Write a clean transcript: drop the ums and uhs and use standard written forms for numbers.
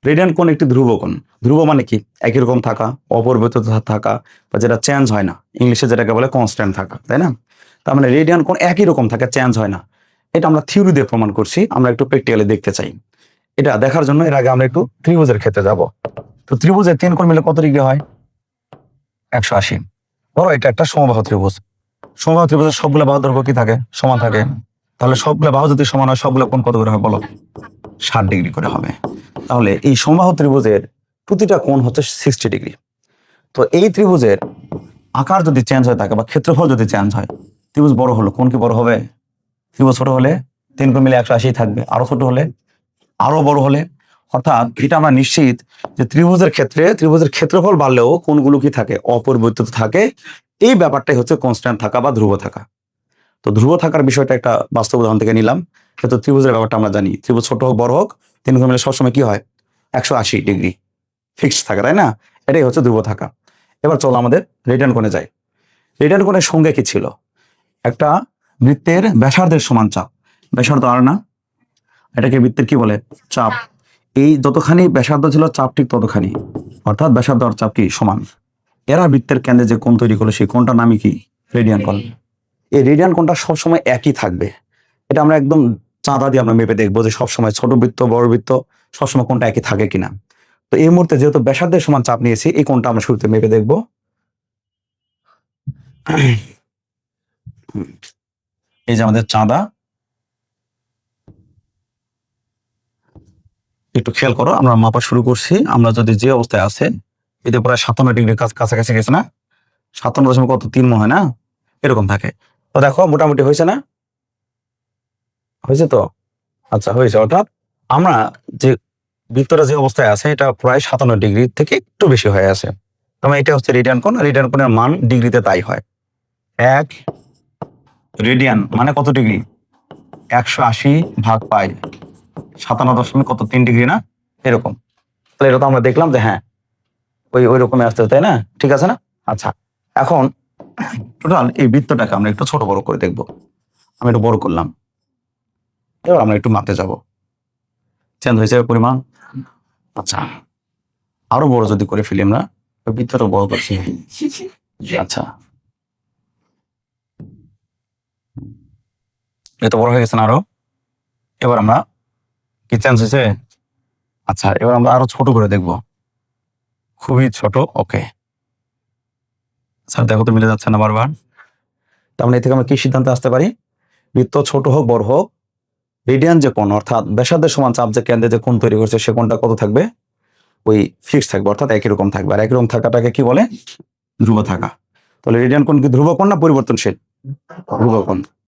Radian কোণ একটি ধ্রুব কোণ। ধ্রুব মানে কি? একই রকম থাকা, অপরিবর্তিত থাকা, বা যেটা চেঞ্জ হয় না, ইংলিশে যেটাকে বলে কনস্ট্যান্ট থাকা, তাই না? তার মানে রেডিয়ান কোণ একই রকম থাকে, চেঞ্জ হয় না। এটা আমরা থিওরি দিয়ে প্রমাণ করছি, আমরা একটু প্র্যাকটিক্যালি দেখতে চাই। এটা দেখার জন্য এর আগে আমরা একটু ত্রিভুজের ক্ষেত্রে যাব। তো ত্রিভুজের 3 কোণ মিলে কত ডিগ্রি হয়? 180। ধরো এটা একটা সমবাহু ত্রিভুজ। সমবাহু ত্রিভুজের সবগুলো বাহুর দৈর্ঘ্য কি থাকে? সমান থাকে। তাহলে সবগুলো বাহু যদি সমান হয়, সবগুলো কোণ কত করে হয় বলো? 60 ডিগ্রি করে হবে। তাহলে এই সমবাহু ত্রিভুজের প্রতিটা কোণ হচ্ছে 60 ডিগ্রি। তো এই ত্রিভুজের আকার যদি চেঞ্জ হয়ে থাকে বা ক্ষেত্রফল যদি চেঞ্জ হয়, ত্রিভুজ বড় হলো, কোণ কি বড় হবে? ত্রিভুজ ছোট হলে 3 কোণ মিলে 180 থাকবে, আরো ছোট হলে, আরো বড় হলে। অর্থাৎ এটা আমরা নিশ্চিত যে ত্রিভুজের ক্ষেত্রে ত্রিভুজের ক্ষেত্রফল বাড়লেও কোণগুলো কি থাকে? অপরিবর্তিত থাকে। এই ব্যাপারটাই হচ্ছে কনস্ট্যান্ট থাকা বা ধ্রুব থাকা। তো ধ্রুব থাকার বিষয়টা একটা বাস্তব উদাহরণ থেকে নিলাম। কিন্তু ত্রিভুজের ব্যাপারটা আমরা জানি, ত্রিভুজ ছোট হোক বড় হোক, 3 কোণ মিলে সবসময় কি হয়? 180 ডিগ্রি ফিক্সড থাকে, তাই না? এটাই হচ্ছে ধ্রুব থাকা। এবার চলো আমাদের রেডিয়ান কোণে যাই। রেডিয়ান কোণের সংজ্ঞা কি ছিল? একটা বৃত্তের ব্যাসার্ধের সমান চাপ। ব্যাসার্ধ আর না, এটাকে বৃত্তের কি বলে? চাপ। এই যতখানি ব্যাসার্ধ ছিল, চাপ ঠিক ততখানি। অর্থাৎ ব্যাসার্ধ আর চাপ কি? সমান। এরা বৃত্তের কেন্দ্রে যে কোণ তৈরি করলো, সেই কোণটার নামই কি? রেডিয়ান কোণ। এই রেডিয়ান কোণটা সবসময় একই থাকবে। এটা আমরা একদম চাঁদা দিয়ে আমরা মেপে দেখবো যে সবসময় ছোট বৃত্ত বড় বৃত্ত সবসময় কোণটা একই থাকে কিনা। তো এই মুহূর্তে যেহেতু ব্যাসার্ধের সমান চাপ নিয়েছি, এই কোণটা আমরা শুরুতে মেপে দেখবো। এই যে আমাদের চাঁদা, একটু খেয়াল করো, আমরা মাপা শুরু করছি। আমরা যদি যে অবস্থায় আছে, এতে প্রায় 57 ডিগ্রির কাছাকাছি গেছে না? 57.3 মনে হয় না? এরকম থাকে। তো দেখো মোটামুটি হয়েছে না? হয়েছে তো? আচ্ছা, হয়েছে। অর্থাৎ আমরা যে বৃত্তটা যে অবস্থায় আছে, এটা প্রায় 57 ডিগ্রি থেকে একটু বেশি হয়ে আছে। তার মানে এটা হচ্ছে রেডিয়ান কোণ। রেডিয়ান কোণের মান ডিগ্রিতে তাই হয়। 1 রেডিয়ান মানে কত ডিগ্রি? 180 ভাগ পাই 57.3 ডিগ্রি না? এরকম। তাহলে এটা তো আমরা দেখলাম যে হ্যাঁ, ওই রকমই আসতে, তাই না? ঠিক আছে না? আচ্ছা, এখন টোটাল এই বৃত্তটাকে আমরা একটু ছোট বড় করে দেখবো। আমি একটু বড় করলাম। এবার আমরা একটু মাপতে যাব। চেঞ্জ হয়েছে পরিমাণ? আচ্ছা, আরো বড় যদি করে ফেলি আমরা, বৃত্তটা বড় করছি। আচ্ছা, এত বড় হয়ে গেছে না আরো? এবার আমরা কি চেঞ্জ হয়েছে? আচ্ছা, এবার আমরা আরো ছোট করে দেখব। খুবই ছোট। ওকে স্যার, দেখো তো মিলে যাচ্ছে না বারবার। তার মানে এ থেকে আমরা কি সিদ্ধান্তে আসতে পারি? বৃত্ত ছোট হোক বড় হোক, রেডিয়ান যে কোণ, অর্থাৎ ব্যাসার্ধের সমান চাপ যে কেন্দ্রে যে কোণ তৈরি করছে, সে কোণটা কত থাকবে? ওই ফিক্সড থাকবে, অর্থাৎ একই রকম থাকবে। আর একই রকম থাকাটাকে কি বলে? ধ্রুব থাকা। তাহলে রেডিয়ান কোণ কি ধ্রুব কোণ না পরিবর্তনশীল? ধ্রুব কোণ।